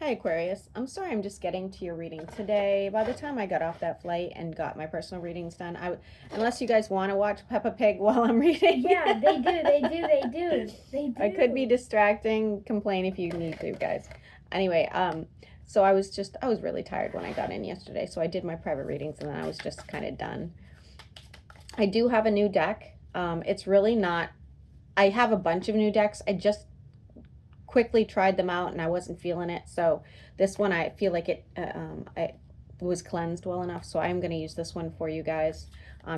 Hi Aquarius, I'm sorry I'm just getting to your reading today. By the time I got off that flight and got my personal readings done, unless you guys want to watch Peppa Pig while I'm reading. Yeah, they do. I could be distracting. Complain if you need to, guys. Anyway, so I was really tired when I got in yesterday, so I did my private readings and then I was just kind of done. I do have a new deck. It's really not, I have a bunch of new decks. I just quickly tried them out and I wasn't feeling it. So this one, I feel like it was cleansed well enough. So I'm going to use this one for you guys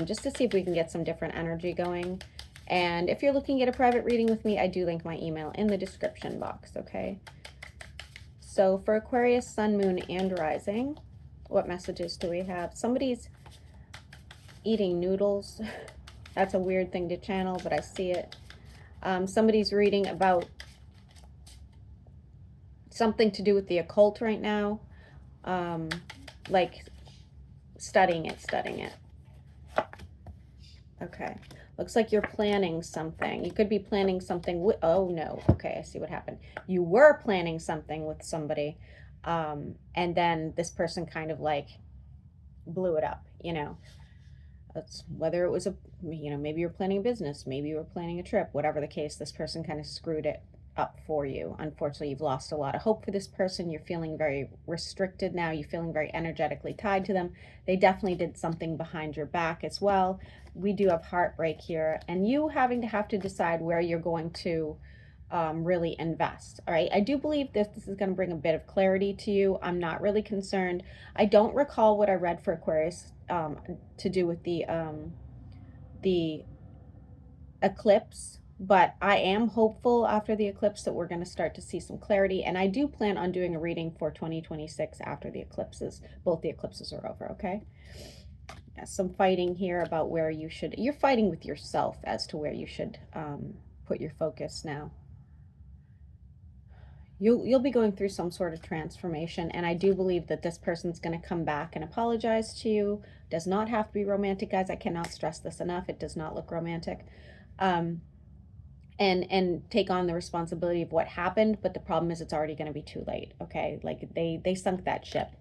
just to see if we can get some different energy going. And if you're looking at a private reading with me, I do link my email in the description box, okay? So for Aquarius, Sun, Moon, and Rising, what messages do we have? Somebody's eating noodles. That's a weird thing to channel, but I see it. Somebody's reading about something to do with the occult right now, like studying it. Okay, looks like you're planning something. You could be planning something with, oh no, okay, I see what happened. You were planning something with somebody, and then this person kind of like blew it up, you know. That's whether it was maybe you're planning a business, maybe you were planning a trip, whatever the case, this person kind of screwed it up for you. Unfortunately, you've lost a lot of hope for this person. You're feeling very restricted now. You're feeling very energetically tied to them. They definitely did something behind your back as well. We do have heartbreak here, and you having to have to decide where you're going to really invest. All right, I do believe this is going to bring a bit of clarity to you. I'm not really concerned. I don't recall what I read for Aquarius to do with the eclipse, but I am hopeful after the eclipse that we're going to start to see some clarity, and I do plan on doing a reading for 2026 after the eclipses. Both the eclipses are over, okay? Yeah, some fighting here about where you're fighting with yourself as to where you should put your focus now. You'll be going through some sort of transformation, and I do believe that this person's going to come back and apologize to you. Does not have to be romantic, guys. I cannot stress this enough. It does not look romantic. And take on the responsibility of what happened, but the problem is it's already going to be too late. Okay, like they sunk that ship.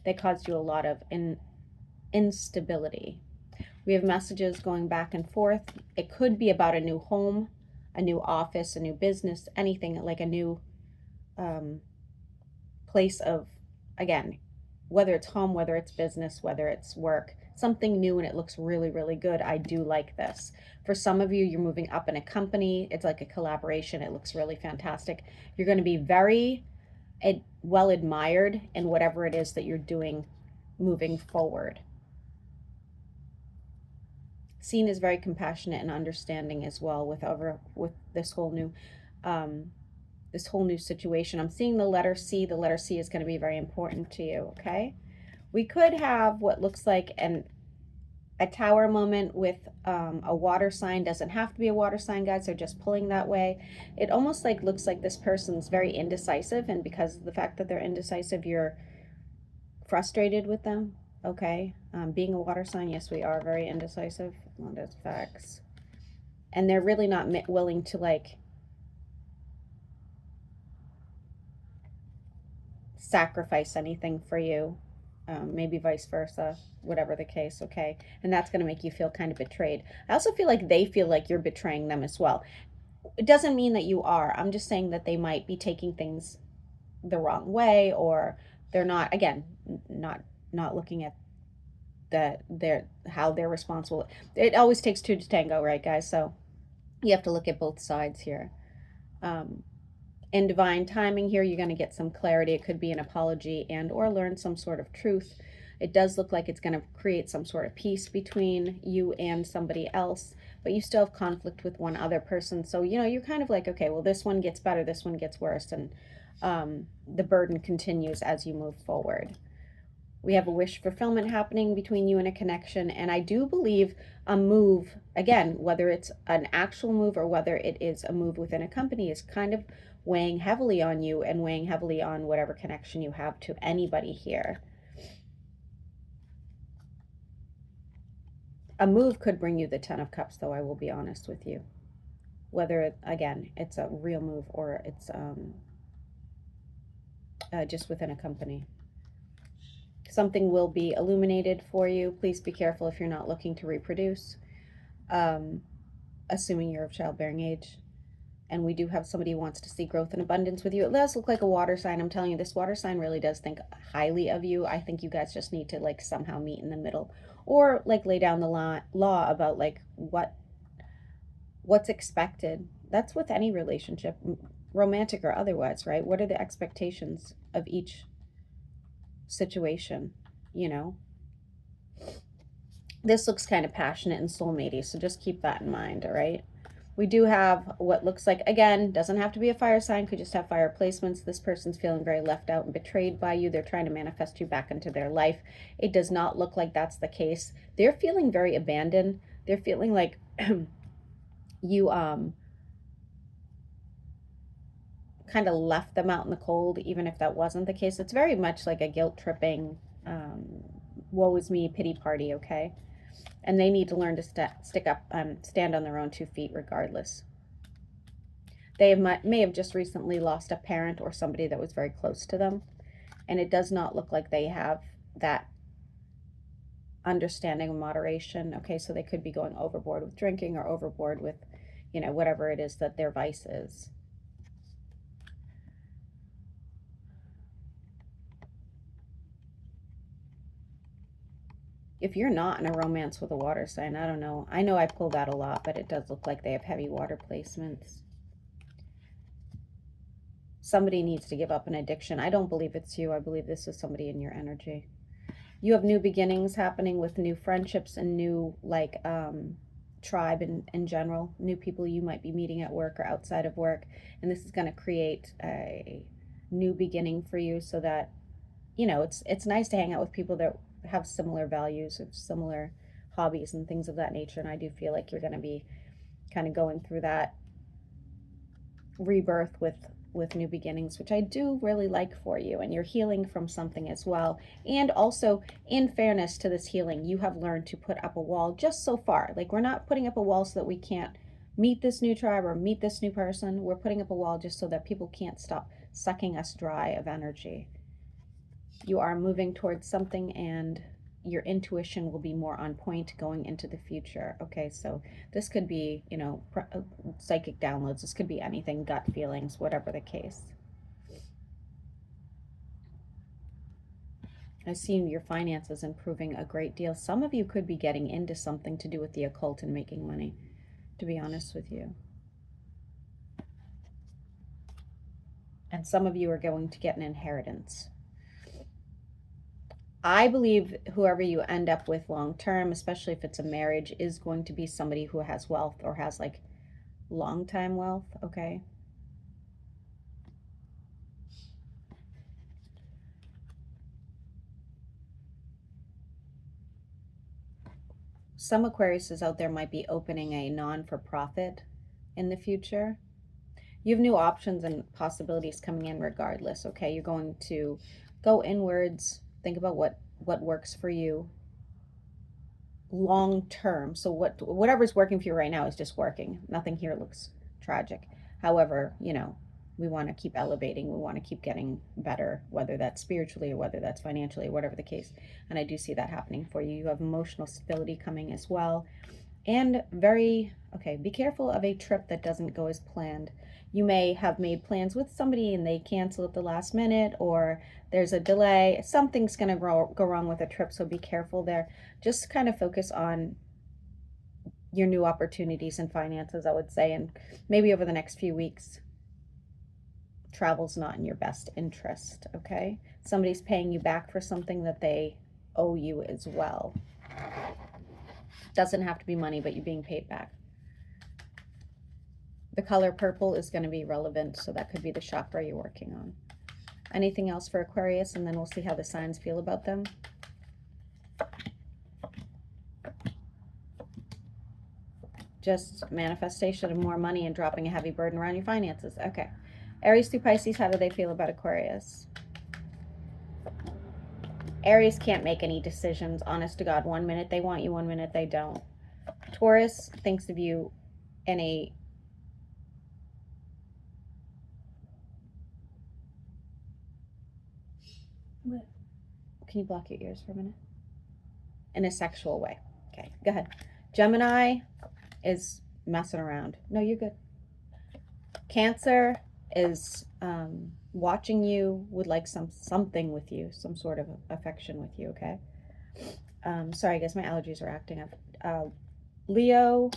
They caused you a lot of instability. We have messages going back and forth. It could be about a new home, a new office, a new business, anything like a new place of, again, whether it's home, whether it's business, whether it's work, something new, and it looks really, really good. I do like this. For some of you, you're moving up in a company. It's like a collaboration. It looks really fantastic. You're going to be very well admired in whatever it is that you're doing moving forward. Seen as very compassionate and understanding as well with this whole new situation. I'm seeing the letter C. The letter C is going to be very important to you, okay? We could have what looks like a tower moment with a water sign. Doesn't have to be a water sign, guys. They're just pulling that way. It almost like looks like this person's very indecisive, and because of the fact that they're indecisive, you're frustrated with them, okay? Being a water sign, yes, we are very indecisive. Well, that's facts. And they're really not willing to like sacrifice anything for you. Maybe vice versa, whatever the case, okay? And that's going to make you feel kind of betrayed. I also feel like they feel like you're betraying them as well. It doesn't mean that you are. I'm just saying that they might be taking things the wrong way, or they're not, again, not looking at how they're responsible. It always takes two to tango, right, guys? So you have to look at both sides here. In divine timing here, you're going to get some clarity. It could be an apology and or learn some sort of truth. It does look like it's going to create some sort of peace between you and somebody else, but you still have conflict with one other person. So, you're kind of like, okay, well, this one gets better, this one gets worse, and the burden continues as you move forward. We have a wish fulfillment happening between you and a connection, and I do believe a move, again, whether it's an actual move or whether it is a move within a company, is kind of weighing heavily on you and weighing heavily on whatever connection you have to anybody here. A move could bring you the 10 of Cups, though, I will be honest with you. Whether, again, it's a real move or it's just within a company. Something will be illuminated for you. Please be careful if you're not looking to reproduce, assuming you're of childbearing age. And we do have somebody who wants to see growth and abundance with you. It does look like a water sign. I'm telling you, this water sign really does think highly of you. I think you guys just need to like somehow meet in the middle, or like lay down the law about like what's expected. That's with any relationship, romantic or otherwise, right? What are the expectations of each situation, you know? This looks kind of passionate and soulmatey, so just keep that in mind, all right? We do have what looks like, again, doesn't have to be a fire sign, could just have fire placements. This person's feeling very left out and betrayed by you. They're trying to manifest you back into their life. It does not look like that's the case. They're feeling very abandoned. They're feeling like you kind of left them out in the cold, even if that wasn't the case. It's very much like a guilt-tripping, woe is me, pity party, okay? And they need to learn to stand on their own 2 feet regardless. They may have just recently lost a parent or somebody that was very close to them. And it does not look like they have that understanding of moderation. Okay, so they could be going overboard with drinking or overboard with, you know, whatever it is that their vice is. If you're not in a romance with a water sign, I don't know. I know I pull that a lot, but it does look like they have heavy water placements. Somebody needs to give up an addiction. I don't believe it's you. I believe this is somebody in your energy. You have new beginnings happening with new friendships and new, like, tribe in general. New people you might be meeting at work or outside of work. And this is going to create a new beginning for you so that, you know, it's nice to hang out with people that have similar values or similar hobbies and things of that nature. And I do feel like you're going to be kind of going through that rebirth with new beginnings, which I do really like for you. And you're healing from something as well. And also, in fairness to this healing, you have learned to put up a wall just so far. Like, we're not putting up a wall so that we can't meet this new tribe or meet this new person. We're putting up a wall just so that people can't stop sucking us dry of energy. You are moving towards something, and your intuition will be more on point going into the future. Okay, so this could be, you know, psychic downloads. This could be anything, gut feelings, whatever the case. I see your finances improving a great deal. Some of you could be getting into something to do with the occult and making money, to be honest with you. And some of you are going to get an inheritance. I believe whoever you end up with long term, especially if it's a marriage, is going to be somebody who has wealth or has like long time wealth, okay? Some Aquariuses out there might be opening a non-for-profit in the future. You have new options and possibilities coming in regardless, okay? You're going to go inwards, think about what works for you long term. So whatever's working for you right now is just working. Nothing here looks tragic. However, you know, we want to keep elevating. We want to keep getting better, whether that's spiritually or whether that's financially or whatever the case. And I do see that happening for you. You have emotional stability coming as well. And be careful of a trip that doesn't go as planned. You may have made plans with somebody and they cancel at the last minute, or there's a delay. Something's going to go wrong with a trip, so be careful there. Just kind of focus on your new opportunities and finances, I would say, and maybe over the next few weeks, travel's not in your best interest, okay? Somebody's paying you back for something that they owe you as well. Doesn't have to be money, but you're being paid back. The color purple is going to be relevant, so that could be the chakra you're working on. Anything else for Aquarius, and then we'll see how the signs feel about them. Just manifestation of more money and dropping a heavy burden around your finances. Okay. Aries through Pisces, how do they feel about Aquarius? Aries can't make any decisions, honest to God. 1 minute they want you, 1 minute they don't. Taurus thinks of you in a What? Can you block your ears for a minute? In a sexual way. Okay, go ahead. Gemini is messing around. No, you're good. Cancer is watching you, would like something with you, some sort of affection with you, okay? Sorry, I guess my allergies are acting up. Leo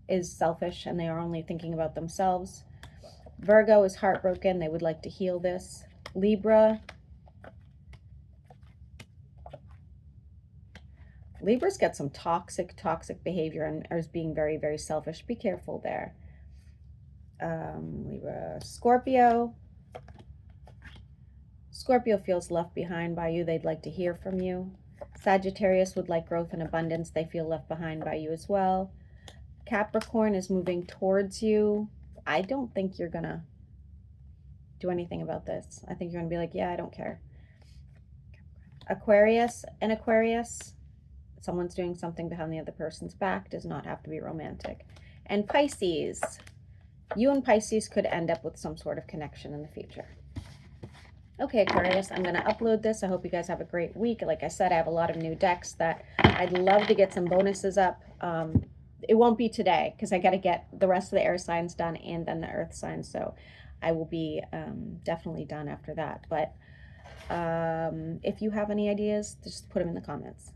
is selfish and they are only thinking about themselves. Virgo is heartbroken. They would like to heal this. Libra's got some toxic behavior and is being very, very selfish. Be careful there. Libra. Scorpio feels left behind by you. They'd like to hear from you. Sagittarius would like growth and abundance. They feel left behind by you as well. Capricorn is moving towards you. I don't think you're gonna do anything about this. I think you're gonna be like, yeah, I don't care. Aquarius, someone's doing something behind the other person's back. Does not have to be romantic. And Pisces, you and Pisces could end up with some sort of connection in the future. Okay, Aquarius, I'm going to upload this. I hope you guys have a great week. Like I said, I have a lot of new decks that I'd love to get some bonuses up. It won't be today because I got to get the rest of the air signs done and then the earth signs. So I will be definitely done after that. But if you have any ideas, just put them in the comments.